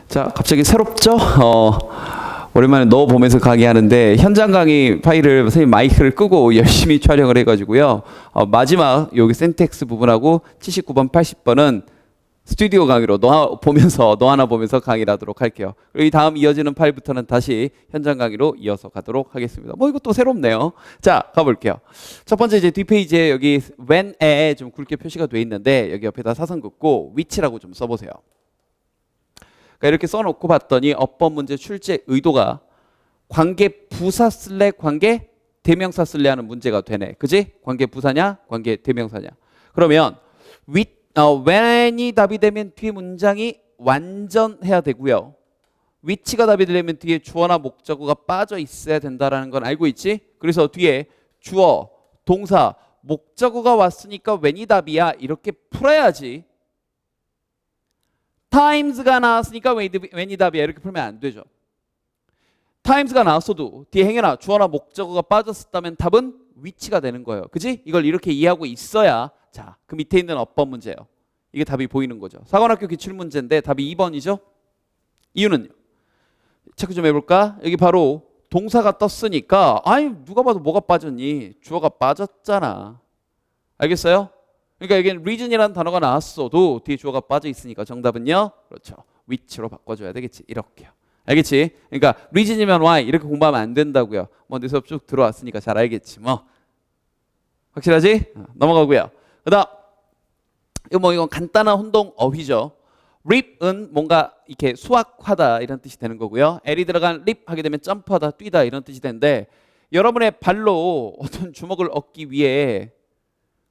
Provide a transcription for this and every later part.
자, 갑자기 새롭죠? 오랜만에 너 보면서 강의하는데 현장 강의 파일을 선생님 마이크를 끄고 열심히 촬영을 해가지고요. 마지막 여기 센텍스 부분하고 79번, 80번은 스튜디오 강의로 너 하나 보면서 강의를 하도록 할게요. 그리고 이 다음 이어지는 파일부터는 다시 현장 강의로 이어서 가도록 하겠습니다. 뭐 이것도 새롭네요. 자, 가볼게요. 첫 번째 이제 뒷페이지에 여기 when에 좀 굵게 표시가 돼 있는데 여기 옆에다 사선 긋고 which라고 좀 써보세요. 그러니까 이렇게 써놓고 봤더니 어법 문제 출제 의도가 관계 부사 쓸래 관계 대명사 쓸래 하는 문제가 되네. 그지? 관계 부사냐 관계 대명사냐. 그러면 when이 답이 되면 뒤에 문장이 완전해야 되고요. which가 답이 되려면 뒤에 주어나 목적어가 빠져 있어야 된다는 건 알고 있지? 그래서 뒤에 주어, 동사, 목적어가 왔으니까 when이 답이야 이렇게 풀어야지. times가 나왔으니까 when이 답이야 이렇게 풀면 안 되죠. times가 나왔어도 뒤에 행여나 주어나 목적어가 빠졌었다면 답은 which가 되는 거예요. 그지? 이걸 이렇게 이해하고 있어야 자, 그 밑에 있는 어법 문제예요. 이게 답이 보이는 거죠. 사관학교 기출문제인데 답이 2번이죠. 이유는요. 체크 좀 해볼까? 여기 바로 동사가 떴으니까 아니 누가 봐도 뭐가 빠졌니? 주어가 빠졌잖아. 알겠어요? 그러니까 여기는 reason이라는 단어가 나왔어도 뒤에 주어가 빠져 있으니까 정답은요. 그렇죠. which로 바꿔줘야 되겠지. 이렇게요. 알겠지? 그러니까 reason이면 why 이렇게 공부하면 안 된다고요. 뭐 내 수업 쭉 들어왔으니까 잘 알겠지 뭐. 확실하지? 넘어가고요. 그다음 이건 간단한 혼동 어휘죠. rip은 뭔가 이렇게 수확하다 이런 뜻이 되는 거고요. l이 들어간 rip 하게 되면 점프하다, 뛰다 이런 뜻이 되는데 여러분의 발로 어떤 주먹을 얻기 위해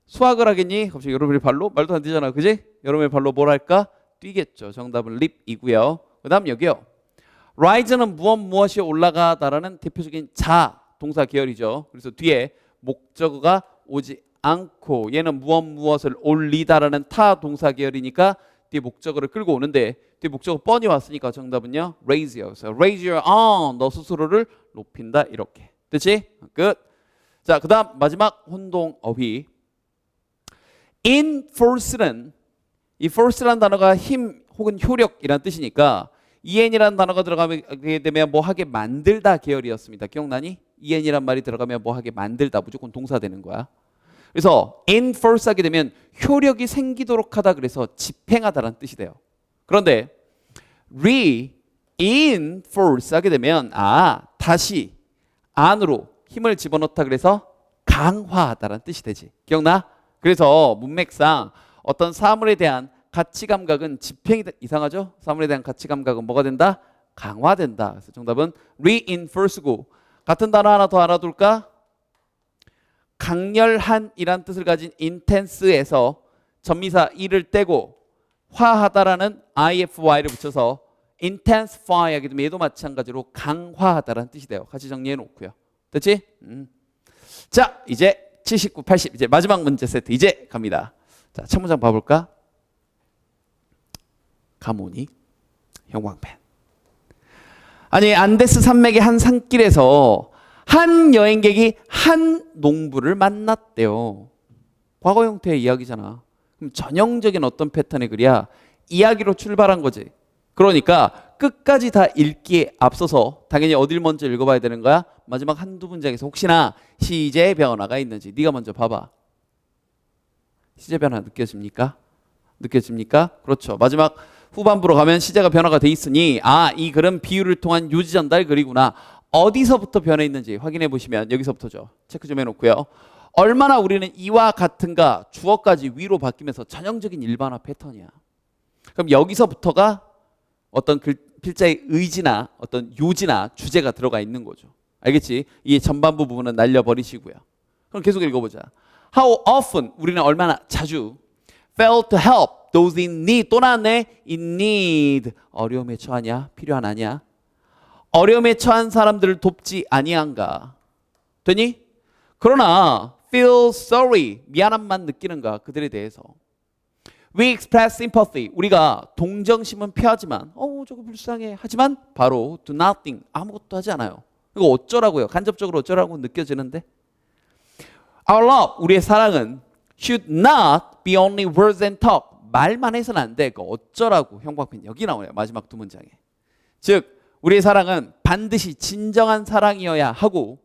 수학을 하겠니? 갑자기 여러분의 발로? 말도 안 되잖아. 그지? 여러분의 발로 뭘 할까? 뛰겠죠. 정답은 leap이고요. 그 다음 여기요. rise는 무엇이 올라가다라는 대표적인 자 동사 계열이죠. 그래서 뒤에 목적어가 오지 않고 얘는 무엇을 올리다라는 타 동사 계열이니까 뒤에 목적어를 끌고 오는데 뒤에 목적어 뻔히 왔으니까 정답은요. raise요. 그래서 raise your arm. 너 스스로를 높인다. 이렇게. 됐지? 끝. 자, 그 다음 마지막 혼동 어휘. enforce는 이 force라는 단어가 힘 혹은 효력이라는 뜻이니까 en이라는 단어가 들어가게 되면 뭐 하게 만들다 계열이었습니다. 기억나니? en이란 말이 들어가면 뭐 하게 만들다 무조건 동사 되는 거야. 그래서 enforce 하게 되면 효력이 생기도록 하다 그래서 집행하다라는 뜻이 돼요. 그런데 reinforce 하게 되면 다시 안으로 힘을 집어넣다 그래서 강화하다라는 뜻이 되지. 기억나? 그래서 문맥상 어떤 사물에 대한 가치 감각은 집행이 이상하죠? 사물에 대한 가치 감각은 뭐가 된다? 강화된다. 그래서 정답은 reinforce고 같은 단어 하나 더 알아둘까? 강렬한이란 뜻을 가진 intense에서 전미사 e를 떼고 화하다라는 ify를 붙여서 intensify 하게 되면 얘도 마찬가지로 강화하다라는 뜻이 돼요. 같이 정리해 놓고요. 됐지? 자, 이제 79, 80 이제 마지막 문제 세트 이제 갑니다. 자, 첫 문장 봐볼까? 가모니 형광펜. 아니 안데스 산맥의 한 산길에서 한 여행객이 한 농부를 만났대요. 과거 형태의 이야기잖아. 그럼 전형적인 어떤 패턴의 글이야? 이야기로 출발한 거지. 그러니까 끝까지 다 읽기에 앞서서 당연히 어딜 먼저 읽어봐야 되는 거야? 마지막 한두 문장에서 혹시나 시제 변화가 있는지 네가 먼저 봐봐. 시제 변화 느껴집니까? 느껴집니까? 그렇죠. 마지막 후반부로 가면 시제가 변화가 돼 있으니 이 글은 비유를 통한 요지전달 글이구나. 어디서부터 변해 있는지 확인해 보시면 여기서부터죠. 체크 좀 해놓고요. 얼마나 우리는 이와 같은가 주어까지 위로 바뀌면서 전형적인 일반화 패턴이야. 그럼 여기서부터가 어떤 필자의 의지나 어떤 요지나 주제가 들어가 있는 거죠. 알겠지? 이 전반부 부분은 날려버리시고요. 그럼 계속 읽어보자. How often 우리는 얼마나 자주 fail to help those in need 또 나왔네. in need 어려움에 처하냐? 필요한 아니야? 어려움에 처한 사람들을 돕지 아니한가? 되니? 그러나 feel sorry 미안함만 느끼는가? 그들에 대해서 We express sympathy 우리가 동정심은 표하지만 저거 불쌍해 하지만 바로 do nothing 아무것도 하지 않아요. 이거 어쩌라고요? 간접적으로 어쩌라고 느껴지는데 Our love 우리의 사랑은 should not be only words and talk 말만 해서는 안 돼. 어쩌라고 형광펜 여기 나오네요. 마지막 두 문장에 즉 우리의 사랑은 반드시 진정한 사랑이어야 하고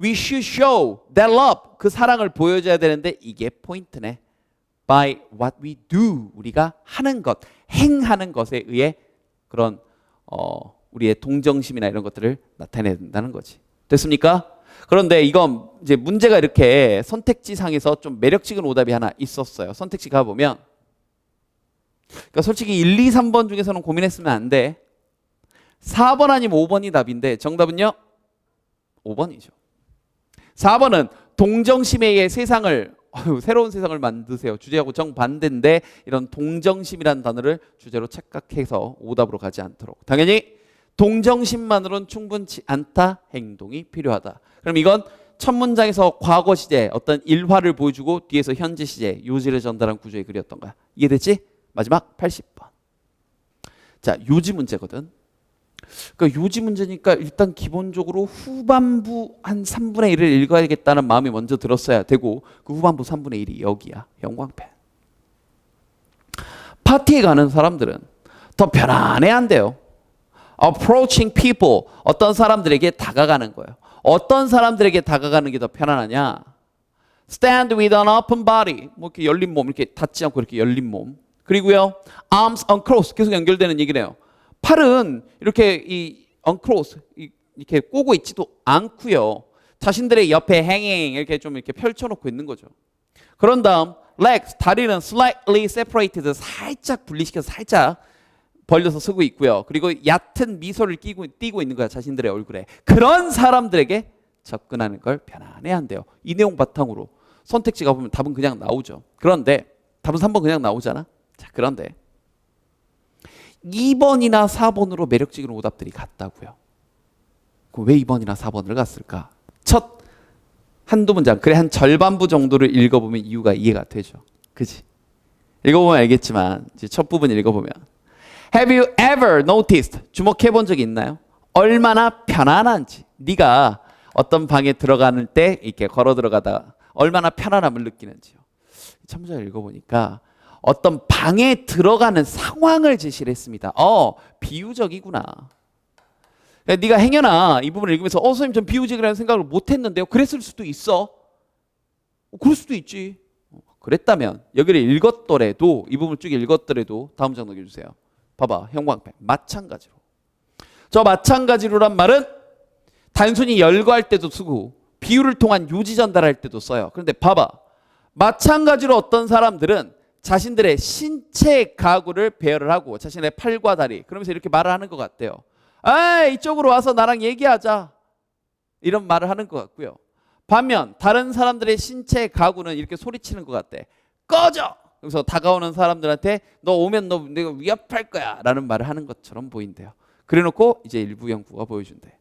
we should show that love 그 사랑을 보여줘야 되는데 이게 포인트네. by what we do 우리가 하는 것, 행하는 것에 의해 그런 우리의 동정심이나 이런 것들을 나타내야 된다는 거지. 됐습니까? 그런데 이건 이제 문제가 이렇게 선택지상에서 좀 매력적인 오답이 하나 있었어요. 선택지 가보면 그러니까 솔직히 1, 2, 3번 중에서는 고민했으면 안 돼. 4번 아니면 5번이 답인데 정답은요? 5번이죠. 4번은 동정심에 의해 세상을 새로운 세상을 만드세요. 주제하고 정반대인데 이런 동정심이라는 단어를 주제로 착각해서 오답으로 가지 않도록. 당연히 동정심만으로는 충분치 않다. 행동이 필요하다. 그럼 이건 첫 문장에서 과거 시제 어떤 일화를 보여주고 뒤에서 현재 시제 요지를 전달한 구조에 그렸던 거야. 이해됐지? 마지막 80번. 자, 요지 문제거든. 그러니까 요지 문제니까 일단 기본적으로 후반부 한 3분의 1을 읽어야겠다는 마음이 먼저 들었어야 되고 그 후반부 3분의 1이 여기야. 형광펜. 파티에 가는 사람들은 더 편안해야 한대요. Approaching people. 어떤 사람들에게 다가가는 거예요. 어떤 사람들에게 다가가는 게 더 편안하냐? Stand with an open body. 뭐 이렇게 열린 몸, 이렇게 닫지 않고 이렇게 열린 몸. 그리고요, arms uncrossed. 계속 연결되는 얘기네요. 팔은 이렇게 이 uncrossed 이렇게 꼬고 있지도 않고요. 자신들의 옆에 hanging 이렇게 좀 이렇게 펼쳐놓고 있는 거죠. 그런 다음 legs 다리는 slightly separated 살짝 분리시켜서 살짝 벌려서 서고 있고요. 그리고 얕은 미소를 띠고 있는 거야 자신들의 얼굴에. 그런 사람들에게 접근하는 걸 편안해야 한대요. 이 내용 바탕으로 선택지 가보면 답은 그냥 나오죠. 그런데 답은 3번 그냥 나오잖아. 자, 그런데 2번이나 4번으로 매력적인 오답들이 같다고요. 그럼 왜 2번이나 4번을 갔을까? 첫 한두 문장, 그래 한 절반부 정도를 읽어보면 이유가 이해가 되죠. 그치? 읽어보면 알겠지만 이제 첫 부분 읽어보면 Have you ever noticed? 주목해 본 적이 있나요? 얼마나 편안한지. 네가 어떤 방에 들어가는 때 이렇게 걸어 들어가다가 얼마나 편안함을 느끼는지요. 첨부를 읽어보니까 어떤 방에 들어가는 상황을 제시를 했습니다. 비유적이구나. 네가 행여나 이 부분을 읽으면서 선생님 전 비유적이라는 생각을 못했는데요. 그랬을 수도 있어. 그럴 수도 있지. 그랬다면 여기를 읽었더라도 이 부분을 쭉 읽었더라도 다음 장 넘겨주세요. 봐봐. 형광펜. 마찬가지로. 저 마찬가지로란 말은 단순히 열거할 때도 쓰고 비유를 통한 요지 전달할 때도 써요. 그런데 봐봐. 마찬가지로 어떤 사람들은 자신들의 신체 가구를 배열을 하고 자신의 팔과 다리 그러면서 이렇게 말을 하는 것 같대요. 이쪽으로 와서 나랑 얘기하자. 이런 말을 하는 것 같고요. 반면 다른 사람들의 신체 가구는 이렇게 소리치는 것 같대. 꺼져! 그래서 다가오는 사람들한테 너 오면 너 내가 위협할 거야 라는 말을 하는 것처럼 보인대요. 그래놓고 이제 일부 연구가 보여준대.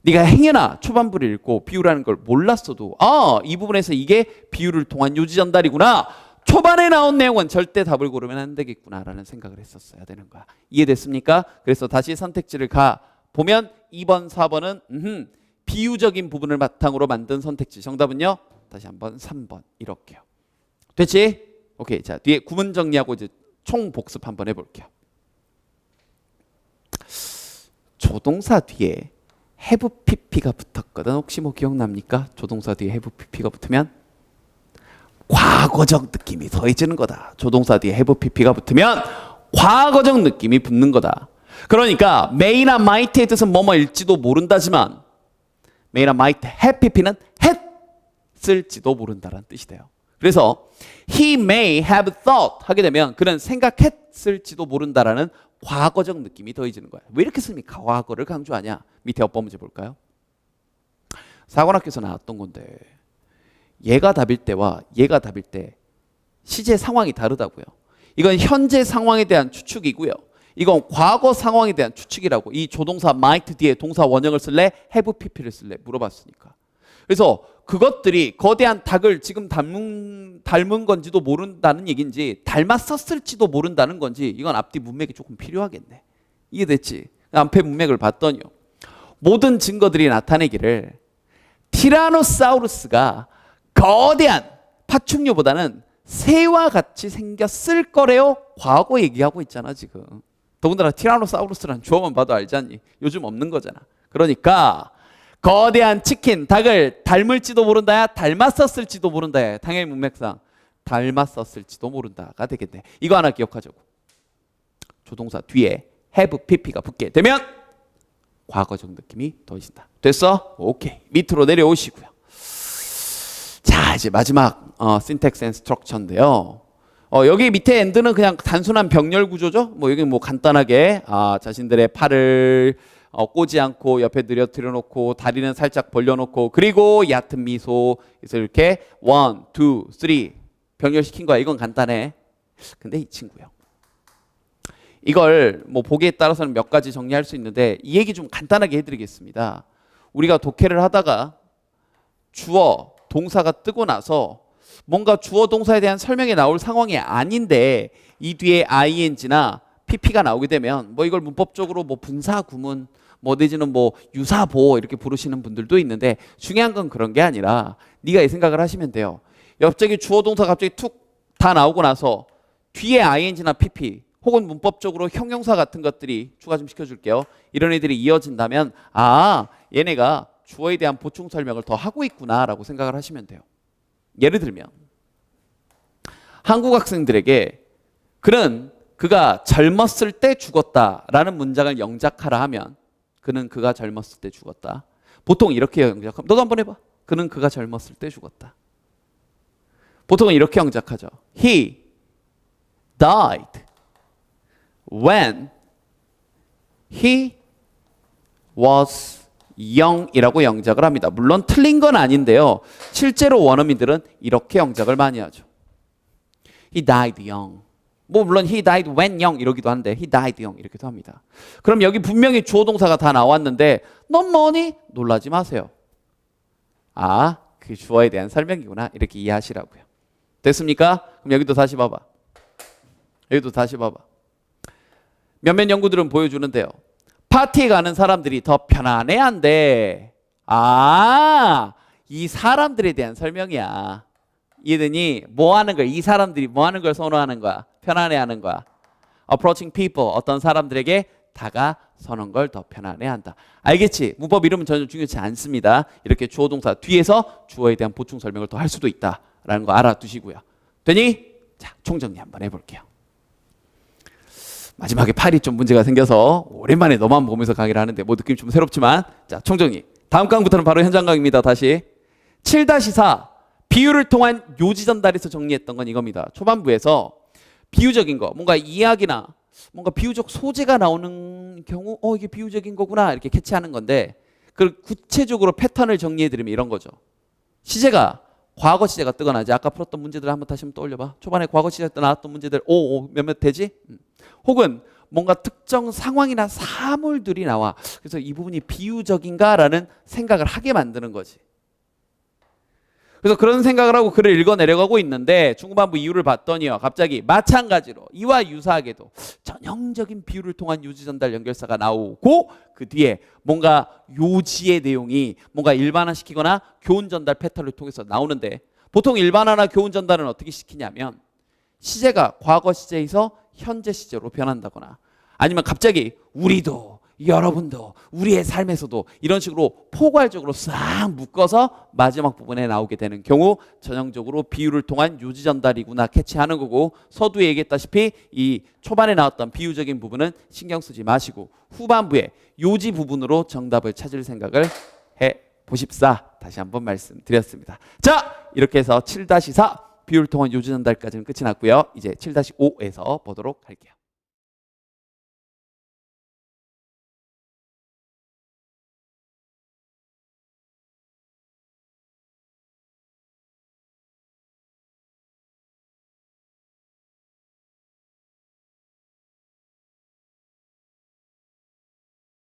네가 행여나 초반부를 읽고 비유라는 걸 몰랐어도 이 부분에서 이게 비유를 통한 요지 전달이구나. 초반에 나온 내용은 절대 답을 고르면 안 되겠구나라는 생각을 했었어야 되는 거야. 이해됐습니까? 그래서 다시 선택지를 가 보면 2번, 4번은 비유적인 부분을 바탕으로 만든 선택지. 정답은요? 다시 한번 3번 이렇게요. 됐지? 오케이. 자, 뒤에 구문 정리하고 이제 총 복습 한번 해볼게요. 조동사 뒤에 have pp가 붙었거든. 혹시 뭐 기억납니까? 조동사 뒤에 have pp가 붙으면 과거적 느낌이 더해지는 거다. 조동사 뒤에 have pp가 붙으면 과거적 느낌이 붙는 거다. 그러니까 may나 might의 뜻은 뭐뭐일지도 모른다지만 may나 might have pp는 했을지도 모른다라는 뜻이 돼요. 그래서 he may have thought 하게 되면 그는 생각했을지도 모른다라는 과거적 느낌이 더해지는 거야. 왜 이렇게 씁니까? 과거를 강조하냐? 밑에 어법 문제 볼까요? 사관학교에서 나왔던 건데 얘가 답일 때와 얘가 답일 때 시제 상황이 다르다고요. 이건 현재 상황에 대한 추측이고요. 이건 과거 상황에 대한 추측이라고. 이 조동사 might 뒤에 동사 원형을 쓸래? have pp를 쓸래? 물어봤으니까. 그래서 그것들이 거대한 닭을 지금 닮은 건지도 모른다는 얘기인지 닮았었을지도 모른다는 건지 이건 앞뒤 문맥이 조금 필요하겠네. 이해됐지? 앞에 문맥을 봤더니요. 모든 증거들이 나타내기를 티라노사우루스가 거대한 파충류보다는 새와 같이 생겼을 거래요. 과거 얘기하고 있잖아 지금. 더군다나 티라노사우루스라는 주어만 봐도 알잖니. 요즘 없는 거잖아. 그러니까 거대한 치킨, 닭을 닮을지도 모른다야, 닮았었을지도 모른다야. 당연히 문맥상 닮았었을지도 모른다가 되겠네. 이거 하나 기억하자고. 조동사 뒤에 have pp가 붙게 되면 과거적 느낌이 더해진다. 됐어? 오케이. 밑으로 내려오시고요. 자, 이제 마지막 syntax and structure인데요. 여기 밑에 end는 그냥 단순한 병렬 구조죠. 뭐 여기 뭐 간단하게 자신들의 팔을 꼬지 않고 옆에 늘어뜨려 놓고 다리는 살짝 벌려놓고 그리고 얕은 미소. 그래서 이렇게 1, 2, 3 병렬시킨 거야. 이건 간단해. 근데 이 친구요. 이걸 뭐 보기에 따라서는 몇 가지 정리할 수 있는데 이 얘기 좀 간단하게 해드리겠습니다. 우리가 독해를 하다가 주어, 동사가 뜨고 나서 뭔가 주어 동사에 대한 설명이 나올 상황이 아닌데 이 뒤에 ing나 pp가 나오게 되면 뭐 이걸 문법적으로 뭐 분사 구문 뭐 내지는 뭐 유사보 이렇게 부르시는 분들도 있는데 중요한 건 그런 게 아니라 네가 이 생각을 하시면 돼요. 갑자기 주어 동사 갑자기 툭 다 나오고 나서 뒤에 ing나 pp 혹은 문법적으로 형용사 같은 것들이 추가 좀 시켜줄게요. 이런 애들이 이어진다면 얘네가 주어에 대한 보충 설명을 더 하고 있구나라고 생각을 하시면 돼요. 예를 들면 한국 학생들에게 그가 젊었을 때 죽었다라는 문장을 영작하라 하면 그가 젊었을 때 죽었다. 보통 이렇게 영작하면 너도 한번 해봐. 그가 젊었을 때 죽었다. 보통은 이렇게 영작하죠. He died when he was young 이라고 영작을 합니다. 물론 틀린 건 아닌데요. 실제로 원어민들은 이렇게 영작을 많이 하죠. He died young. 뭐 물론 he died when young 이러기도 한데 he died young 이렇게도 합니다. 그럼 여기 분명히 주어 동사가 다 나왔는데 넌 뭐니? 놀라지 마세요. 그 주어에 대한 설명이구나. 이렇게 이해하시라고요. 됐습니까? 그럼 여기도 다시 봐봐. 몇몇 연구들은 보여주는데요. 파티에 가는 사람들이 더 편안해한대. 이 사람들에 대한 설명이야. 이해되니? 뭐 하는 거야? 이 사람들이 뭐 하는 걸 선호하는 거야? 편안해하는 거야. Approaching people, 어떤 사람들에게 다가서는 걸 더 편안해한다. 알겠지? 문법 이름은 전혀 중요치 않습니다. 이렇게 주어 동사 뒤에서 주어에 대한 보충 설명을 더 할 수도 있다라는 거 알아두시고요. 되니? 자, 총정리 한번 해볼게요. 마지막에 팔이 좀 문제가 생겨서 오랜만에 너만 보면서 강의를 하는데 뭐 느낌이 좀 새롭지만 자, 총정리. 다음 강부터는 바로 현장 강의입니다. 다시 7-4 비유를 통한 요지 전달에서 정리했던 건 이겁니다. 초반부에서 비유적인 거, 뭔가 이야기나 뭔가 비유적 소재가 나오는 경우 이게 비유적인 거구나 이렇게 캐치하는 건데 그걸 구체적으로 패턴을 정리해드리면 이런 거죠. 시제가 과거 시제가 뜨거나 이제 아까 풀었던 문제들 한번 다시 한번 떠올려봐. 초반에 과거 시제 때 나왔던 문제들 몇몇 되지? 혹은 뭔가 특정 상황이나 사물들이 나와. 그래서 이 부분이 비유적인가라는 생각을 하게 만드는 거지. 그래서 그런 생각을 하고 글을 읽어내려가고 있는데 중후반부 이유를 봤더니요. 갑자기 마찬가지로 이와 유사하게도 전형적인 비유를 통한 요지 전달 연결사가 나오고 그 뒤에 뭔가 요지의 내용이 뭔가 일반화시키거나 교훈 전달 패턴을 통해서 나오는데 보통 일반화나 교훈 전달은 어떻게 시키냐면 시제가 과거 시제에서 현재 시제로 변한다거나 아니면 갑자기 우리도 여러분도 우리의 삶에서도 이런 식으로 포괄적으로 싹 묶어서 마지막 부분에 나오게 되는 경우 전형적으로 비유를 통한 요지 전달이구나 캐치하는 거고 서두에 얘기했다시피 이 초반에 나왔던 비유적인 부분은 신경 쓰지 마시고 후반부에 요지 부분으로 정답을 찾을 생각을 해 보십사. 다시 한번 말씀드렸습니다. 자, 이렇게 해서 7-4 비유를 통한 요지 전달까지는 끝이 났고요. 이제 7-5에서 보도록 할게요.